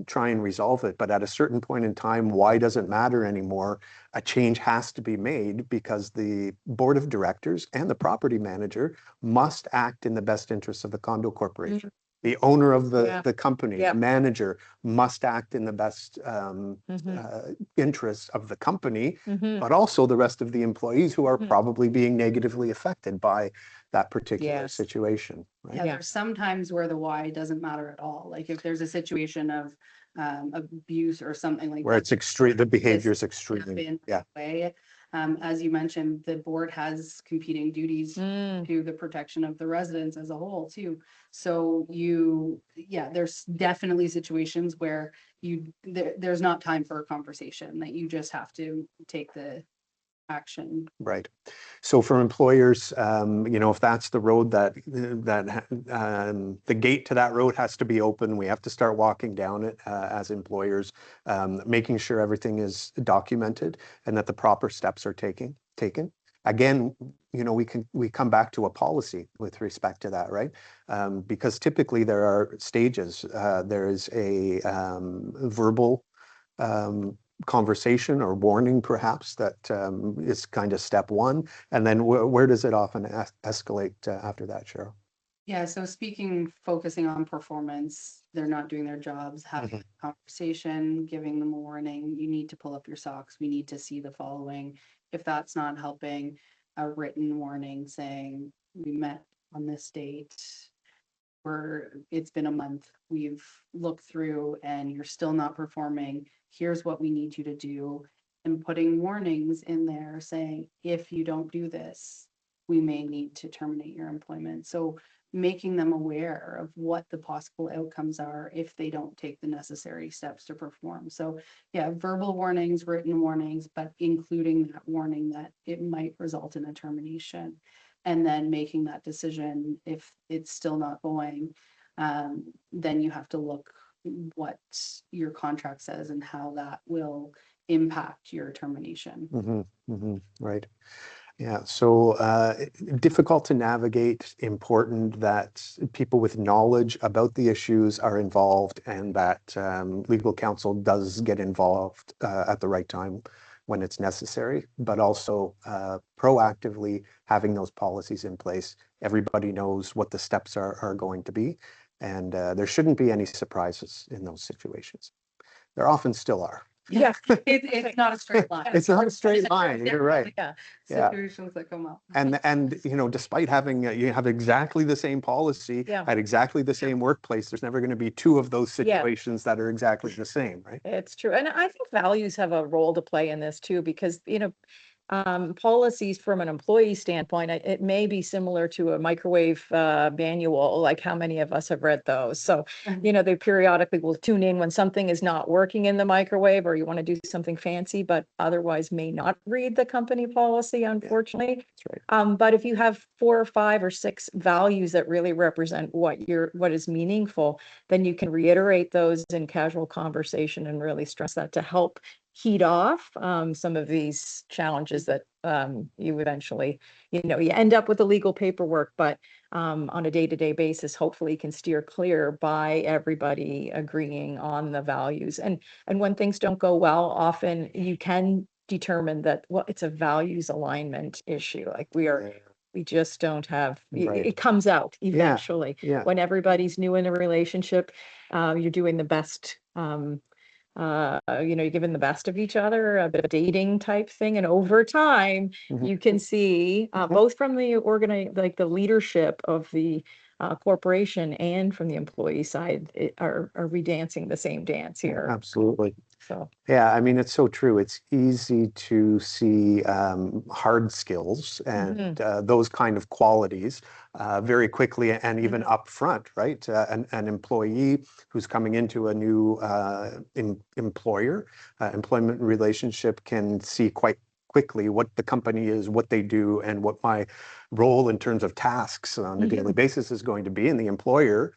try and resolve it. But at a certain point in time, why doesn't matter anymore. A change has to be made, because the board of directors and the property manager must act in the best interests of the condo corporation. The owner of the company, the manager, must act in the best interests of the company, but also the rest of the employees who are probably being negatively affected by that particular situation. Right? Yeah, there's sometimes where the why doesn't matter at all. Like if there's a situation of abuse or something like where that, it's extreme, the behavior is extreme. Way. As you mentioned, the board has competing duties to the protection of the residents as a whole too. So there's definitely situations where there's not time for a conversation, that you just have to take the action. Right. So for employers, if that's the road that the gate to that road has to be open, we have to start walking down it as employers, making sure everything is documented and that the proper steps are taken. Again, we come back to a policy with respect to that, right? Because typically there are stages. There is a verbal conversation or warning, perhaps, that is kind of step one. And then where does it often escalate after that, Cheryl? Yeah, so focusing on performance, they're not doing their jobs, having a conversation, giving them a warning, you need to pull up your socks, we need to see the following. If that's not helping, a written warning saying, we met on this date, it's been a month, we've looked through and you're still not performing, here's what we need you to do, and putting warnings in there saying, if you don't do this, we may need to terminate your employment. So making them aware of what the possible outcomes are if they don't take the necessary steps to perform. So verbal warnings, written warnings, but including that warning that it might result in a termination. and then making that decision. If it's still not going, then you have to look what your contract says and how that will impact your termination. Right. Yeah, so difficult to navigate, important that people with knowledge about the issues are involved, and that legal counsel does get involved at the right time when it's necessary, but also proactively having those policies in place. Everybody knows what the steps are going to be, and there shouldn't be any surprises in those situations. There often still are. Yeah. It's not a straight line. It's not a straight line. You're right. Yeah. Yeah. Situations that come up. And you know, despite having you have exactly the same policy Yeah. at exactly the same workplace, there's never going to be two of those situations that are exactly the same, right? It's true. And I think values have a role to play in this too, because, policies from an employee standpoint, it may be similar to a microwave manual, like how many of us have read those. So, they periodically will tune in when something is not working in the microwave, or you want to do something fancy, but otherwise may not read the company policy, unfortunately. That's right. But if you have 4 or 5 or 6 values that really represent what is meaningful, then you can reiterate those in casual conversation and really stress that to help heat off some of these challenges that you eventually, you end up with the legal paperwork, but on a day-to-day basis, hopefully can steer clear by everybody agreeing on the values. And when things don't go well, often you can determine that, well, it's a values alignment issue. Like we just don't have, Right. it comes out eventually. Yeah. When everybody's new in a relationship, you're doing the best, you're giving the best of each other, a bit of a dating type thing. And over time, you can see both from the like the leadership of the corporation and from the employee side are we dancing the same dance here? Absolutely. So yeah, I mean, it's so true. It's easy to see hard skills and those kind of qualities very quickly and even upfront, right? An employee who's coming into a new employment relationship can see quite quickly what the company is, what they do, and what my role in terms of tasks on a daily basis is going to be. And the employer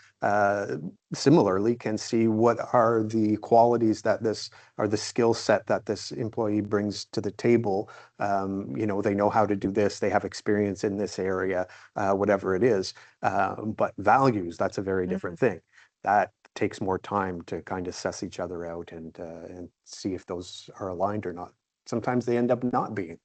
similarly can see what are the qualities that the skill set that this employee brings to the table. They know how to do this, they have experience in this area, whatever it is. But values, that's a very different thing. That takes more time to kind of suss each other out and see if those are aligned or not. Sometimes they end up not being.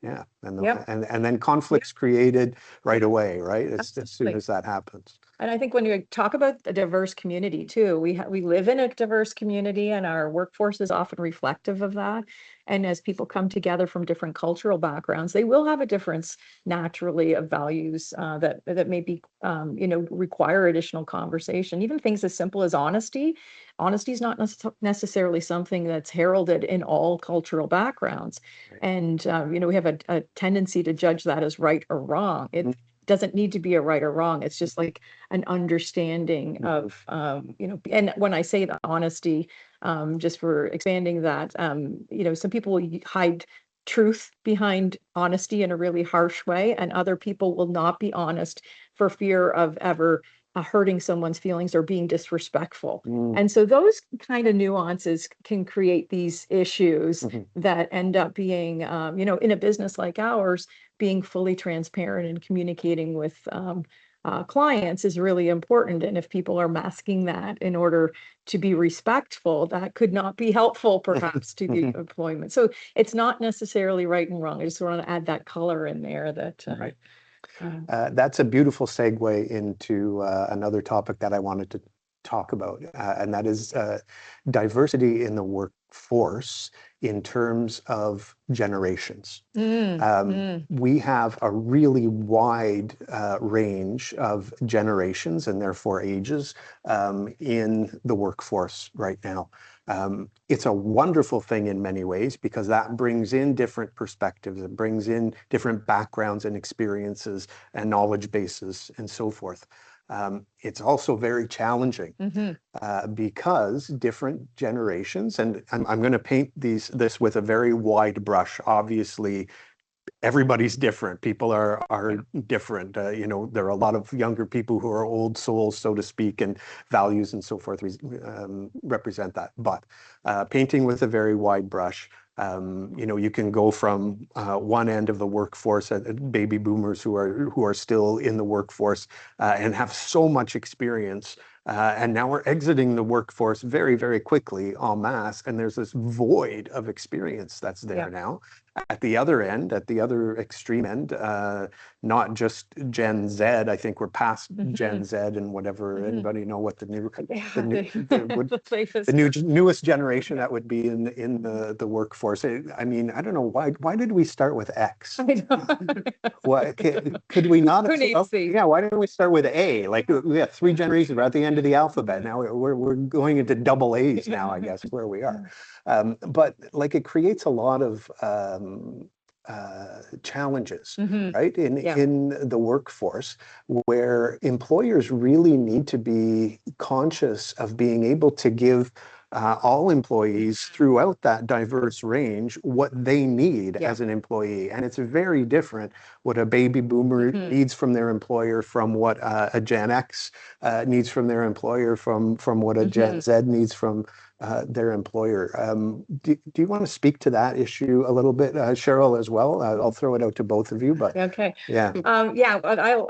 Yeah. And then conflicts created right away, right? As soon as that happens. And I think when you talk about a diverse community too, we live in a diverse community, and our workforce is often reflective of that. And as people come together from different cultural backgrounds, they will have a difference naturally of values that may be, require additional conversation. Even things as simple as honesty. Honesty is not necessarily something that's heralded in all cultural backgrounds. Right. And, we have a tendency to judge that as right or wrong. It doesn't need to be a right or wrong. It's just like an understanding of, and when I say the honesty, just for expanding that, some people will hide truth behind honesty in a really harsh way, and other people will not be honest for fear of ever hurting someone's feelings or being disrespectful. And so those kind of nuances can create these issues that end up being, in a business like ours, being fully transparent and communicating with clients is really important. And if people are masking that in order to be respectful, that could not be helpful perhaps to the employment. So it's not necessarily right and wrong. I just want to add that color in there that right. That's a beautiful segue into another topic that I wanted to talk about, and that is diversity in the workforce in terms of generations. We have a really wide range of generations and therefore ages in the workforce right now. It's a wonderful thing in many ways because that brings in different perspectives, it brings in different backgrounds and experiences and knowledge bases and so forth. It's also very challenging because different generations, and I'm going to paint this with a very wide brush. Obviously, everybody's different. People are different. You know, there are a lot of younger people who are old souls, so to speak, and values and so forth represent that. But painting with a very wide brush. You know, you can go from one end of the workforce, baby boomers who are still in the workforce and have so much experience, and now we're exiting the workforce very, very quickly en masse, and there's this void of experience that's there now. At the other end, at the other extreme end, not just Gen Z. I think we're past Gen Z and whatever. Anybody know what the newest generation that would be in the workforce? I mean, I don't know why did we start with X? I know. Why could we not? Who needs C? Yeah, why didn't we start with A? Like we have 3 generations. We're at the end of the alphabet now. We're going into double A's now, I guess, where we are. But like it creates a lot of challenges, right, in the workforce, where employers really need to be conscious of being able to give all employees throughout that diverse range what they need as an employee. And it's very different what a baby boomer needs from their employer from what a Gen X needs from their employer from what a Gen Z needs from their employer. Do you want to speak to that issue a little bit, Cheryl, as well? I'll throw it out to both of you, but I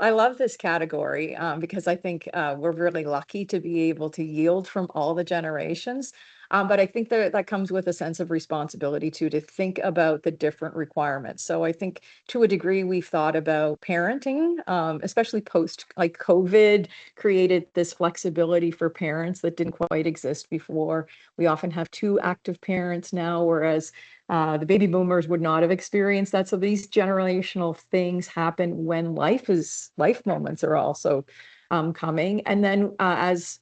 love this category because I think we're really lucky to be able to yield from all the generations. But I think that comes with a sense of responsibility too, to think about the different requirements. So I think to a degree we've thought about parenting, especially post like COVID created this flexibility for parents that didn't quite exist before. We often have 2 active parents now, whereas the baby boomers would not have experienced that. So these generational things happen when life moments are also coming. And then as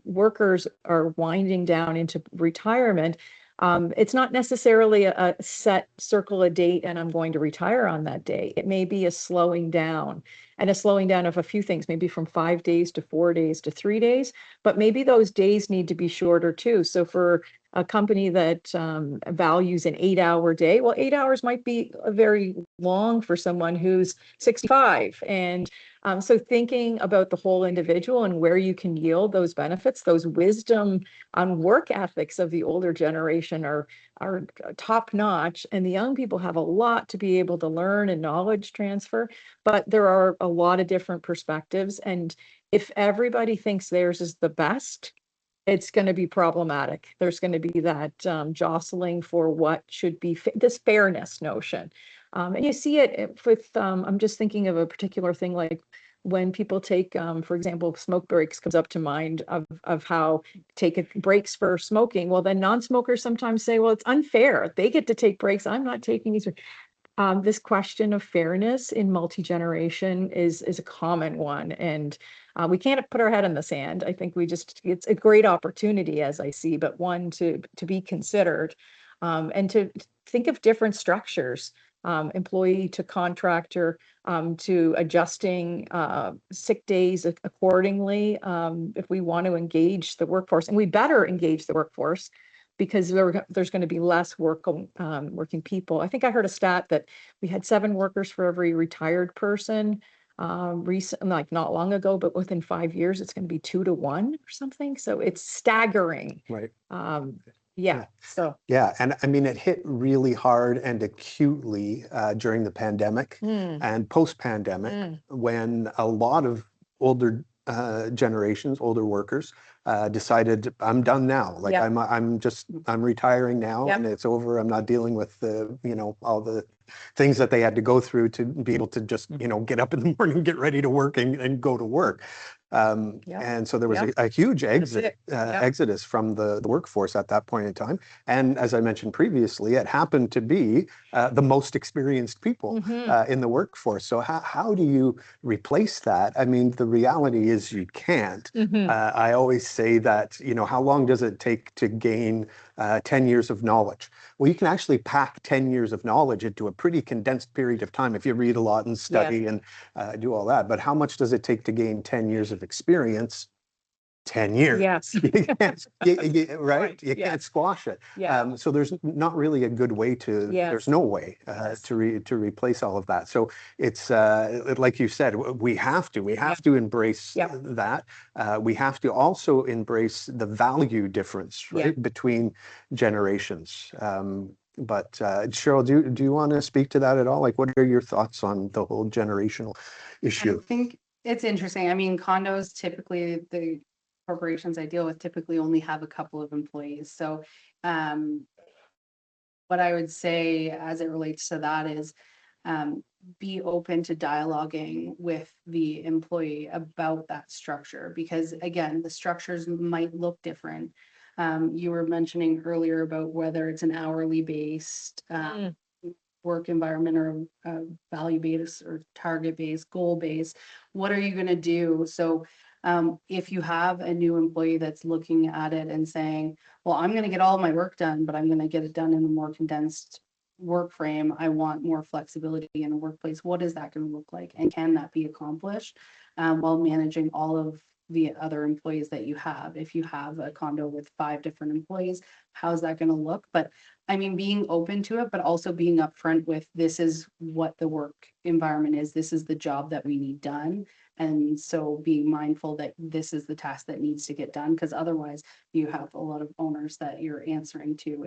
workers are winding down into retirement, it's not necessarily a set circle a date and I'm going to retire on that day. It may be a slowing down, and a slowing down of a few things, maybe from 5 days to 4 days to 3 days, but maybe those days need to be shorter too. So for a company that values an 8-hour day, well, 8 hours might be very long for someone who's 65. And so thinking about the whole individual and where you can yield those benefits, those wisdom on work ethics of the older generation are top notch. And the young people have a lot to be able to learn and knowledge transfer, but there are a lot of different perspectives. And if everybody thinks theirs is the best, it's going to be problematic. There's going to be that jostling for what should be this fairness notion. And you see it with, I'm just thinking of a particular thing, like when people take, for example, smoke breaks comes up to mind of how take breaks for smoking. Well, then non-smokers sometimes say, well, it's unfair. They get to take breaks. I'm not taking these. This question of fairness in multi-generation is a common one. And we can't put our head in the sand. I think it's a great opportunity, as I see, but one to be considered and to think of different structures, employee to contractor, to adjusting sick days accordingly if we want to engage the workforce. And we better engage the workforce because there's going to be less working people. I think I heard a stat that we had 7 workers for every retired person recently, like not long ago, but within 5 years, it's going to be 2 to 1 or something. So it's staggering. Right. Yeah. And I mean, it hit really hard and acutely during the pandemic and post-pandemic when a lot of older generations, older workers decided I'm done now. Like I'm retiring now and it's over. I'm not dealing with all the things that they had to go through to be able to just, get up in the morning, get ready to work and go to work. And so there was a huge exodus from the workforce at that point in time. And as I mentioned previously, it happened to be the most experienced people in the workforce. So how do you replace that? I mean, the reality is you can't. I always say that, how long does it take to gain 10 years of knowledge? Well, you can actually pack 10 years of knowledge into a pretty condensed period of time if you read a lot and study and do all that. But how much does it take to gain 10 years of experience? 10 years. Yes. You can't, right? Right, You yeah. can't squash it. Yeah. So there's not really a good way to, there's Yes. no way Yes. to replace all of that. So it's like you said, we have to embrace Yep. that. We have to also embrace the value difference, right, Yeah. between generations. But Cheryl, do you want to speak to that at all? Like, what are your thoughts on the whole generational issue? I think it's interesting. I mean, condos typically, the corporations I deal with typically only have a couple of employees. So what I would say as it relates to that is be open to dialoguing with the employee about that structure, because again, the structures might look different. You were mentioning earlier about whether it's an hourly based work environment or value based or target based, goal based. What are you going to do? So if you have a new employee that's looking at it and saying, well, I'm going to get all of my work done, but I'm going to get it done in a more condensed work frame. I want more flexibility in the workplace. What is that going to look like? And can that be accomplished while managing all of the other employees that you have? If you have a condo with 5 different employees, how's that going to look? But I mean, being open to it, but also being upfront with, this is what the work environment is. This is the job that we need done. And so being mindful that this is the task that needs to get done, because otherwise you have a lot of owners that you're answering to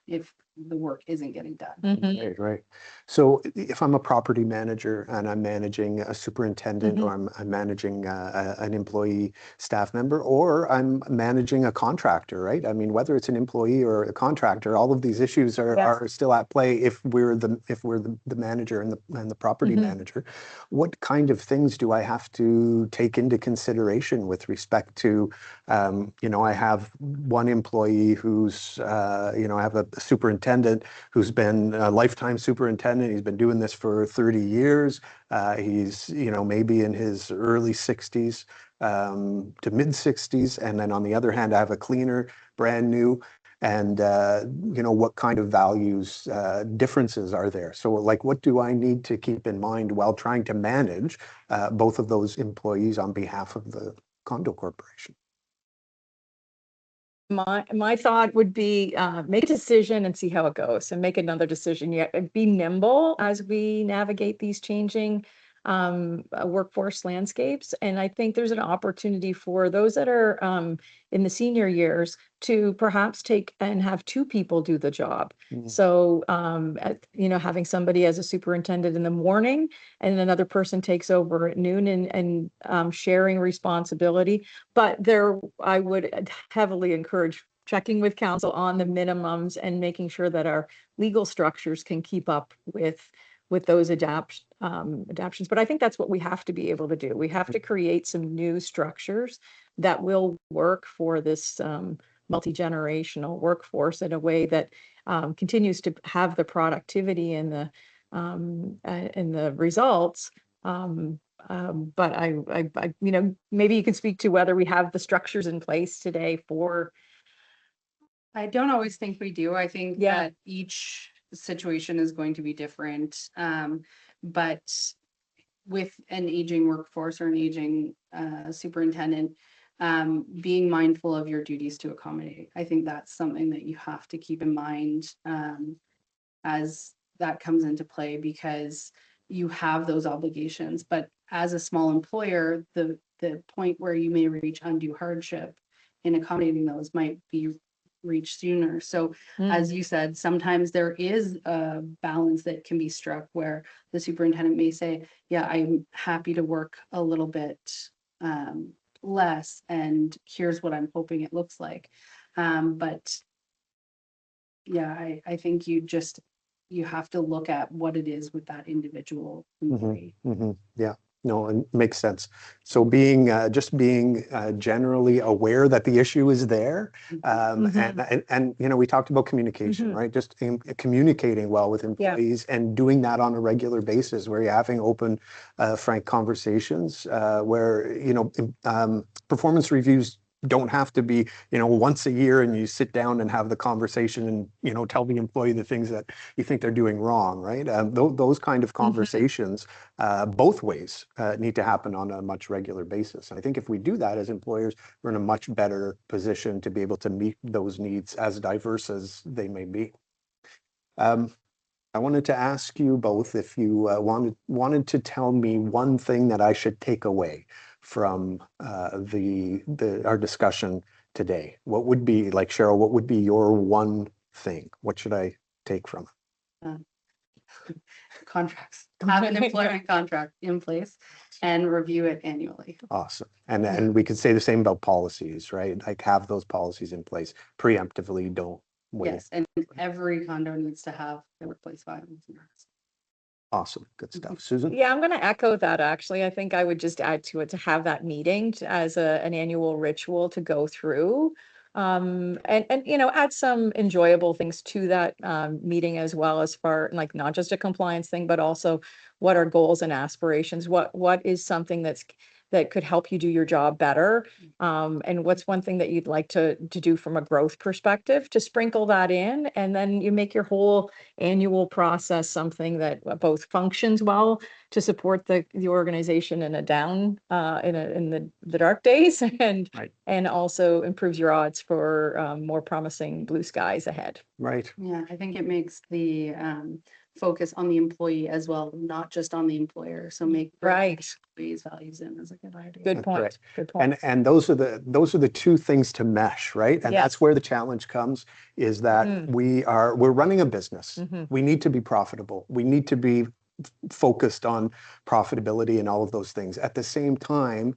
if the work isn't getting done. Right, right. So if I'm a property manager and I'm managing a superintendent, or I'm managing an employee staff member, or I'm managing a contractor, right? I mean, whether it's an employee or a contractor, all of these issues are still at play if we're the manager and the property manager. What kind of things do I have to take into consideration with respect to, I have one employee who's, I have a superintendent who's been a lifetime superintendent. He's been doing this for 30 years. He's, maybe in his early 60s to mid 60s. And then on the other hand, I have a cleaner, brand new. And, what kind of values differences are there? So like, what do I need to keep in mind while trying to manage both of those employees on behalf of the condo corporation? My thought would be make a decision and see how it goes, and make another decision. Yet be nimble as we navigate these changing workforce landscapes. And I think there's an opportunity for those that are in the senior years to perhaps take and have 2 people do the job. So, having somebody as a superintendent in the morning and another person takes over at noon, and sharing responsibility. But I would heavily encourage checking with council on the minimums and making sure that our legal structures can keep up with those adaptions. But I think that's what we have to be able to do. We have to create some new structures that will work for this multi-generational workforce in a way that continues to have the productivity and the results. But I, maybe you can speak to whether we have the structures in place today for. I don't always think we do. I think that each situation is going to be different. But with an aging workforce or an aging superintendent, being mindful of your duties to accommodate. I think that's something that you have to keep in mind as that comes into play, because you have those obligations. But as a small employer, the point where you may reach undue hardship in accommodating those might be reach sooner. So as you said, sometimes there is a balance that can be struck where the superintendent may say, yeah, I'm happy to work a little bit less, and here's what I'm hoping it looks like. But yeah, I think you have to look at what it is with that individual employee. Yeah. No, it makes sense. So being generally aware that the issue is there, and we talked about communication, right? Just communicating well with employees and doing that on a regular basis, where you're having open, frank conversations, where performance reviews don't have to be, once a year and you sit down and have the conversation and, tell the employee the things that you think they're doing wrong, right? Those kind of conversations, both ways, need to happen on a much regular basis. And I think if we do that as employers, we're in a much better position to be able to meet those needs, as diverse as they may be. I wanted to ask you both if you wanted to tell me one thing that I should take away from our discussion today. What would be, like Cheryl, what would be your one thing? What should I take from it? Contracts. Have an employment contract in place and review it annually. Awesome. And we could say the same about policies, right? Like have those policies in place preemptively, don't wait. Yes, and every condo needs to have the workplace violence. Awesome. Good stuff. Susan? Yeah, I'm going to echo that actually. I think I would just add to it to have that meeting as an annual ritual to go through. And add some enjoyable things to that meeting as well, as far like not just a compliance thing, but also what are goals and aspirations? What is something that could help you do your job better? And what's one thing that you'd like to do from a growth perspective, to sprinkle that in, and then you make your whole annual process something that both functions well to support the organization in a down in the dark days, and Right. and also improves your odds for more promising blue skies ahead. Right. Yeah, I think it makes the focus on the employee as well, not just on the employer. So make the Right. employee's values in is a good idea. Good That's point. right. Good point. And those are the two things to mesh, right? And Yes. that's where the challenge comes, is that we're running a business. We need to be profitable. We need to be focused on profitability and all of those things. At the same time,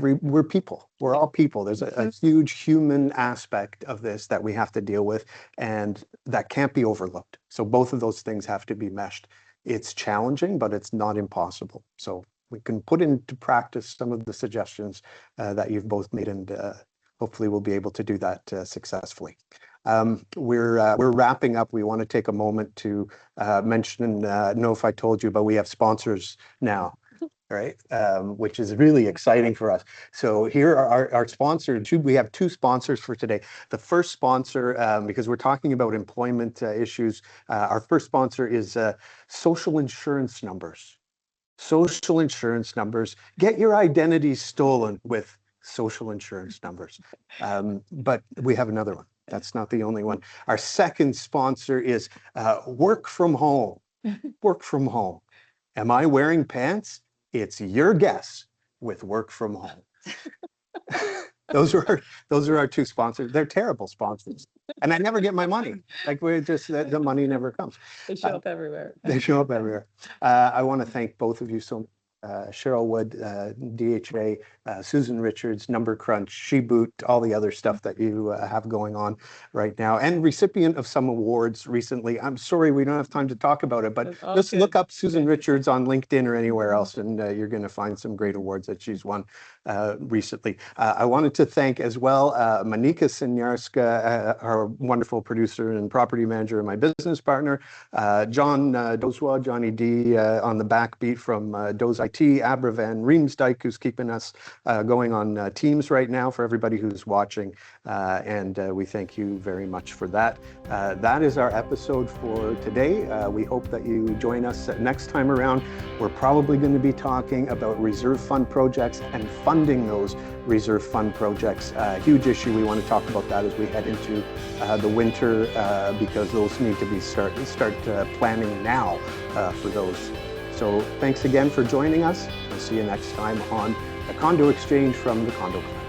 we're people. We're all people. There's a huge human aspect of this that we have to deal with, and that can't be overlooked. So both of those things have to be meshed. It's challenging, but it's not impossible. So we can put into practice some of the suggestions that you've both made, and hopefully we'll be able to do that successfully. We're wrapping up. We want to take a moment to mention, know if I told you, but we have sponsors now. Right, which is really exciting for us. So here are our sponsors. We have two sponsors for today. The first sponsor, because we're talking about employment issues, our first sponsor is social insurance numbers. Social insurance numbers. Get your identity stolen with social insurance numbers. But we have another one. That's not the only one. Our second sponsor is work from home. Work from home. Am I wearing pants? It's your guess with work from home. Those are our two sponsors. They're terrible sponsors, and I never get my money. Like we're just the money never comes. They show up everywhere. They show up everywhere. I want to thank both of you so much. Cheryl Wood, DHA, Susan Richards, Numbercrunch, SheBoot, all the other stuff that you have going on right now, and recipient of some awards recently. I'm sorry we don't have time to talk about it, but just look up Susan Richards on LinkedIn or anywhere else, and you're going to find some great awards that she's won recently. I wanted to thank as well Monika Sinyarska, our wonderful producer and property manager, and my business partner, John Dozwa, Johnny D on the backbeat from Doze IT, Abravan, Reemsdyke, who's keeping us going on Teams right now, for everybody who's watching, and we thank you very much for that. That is our episode for today. We hope that you join us next time around. We're probably going to be talking about reserve fund projects and funding those reserve fund projects. Huge issue. We want to talk about that as we head into the winter, because those need to be start planning now for those. So thanks again for joining us. We'll see you next time on the Condo Exchange from the Condo Club.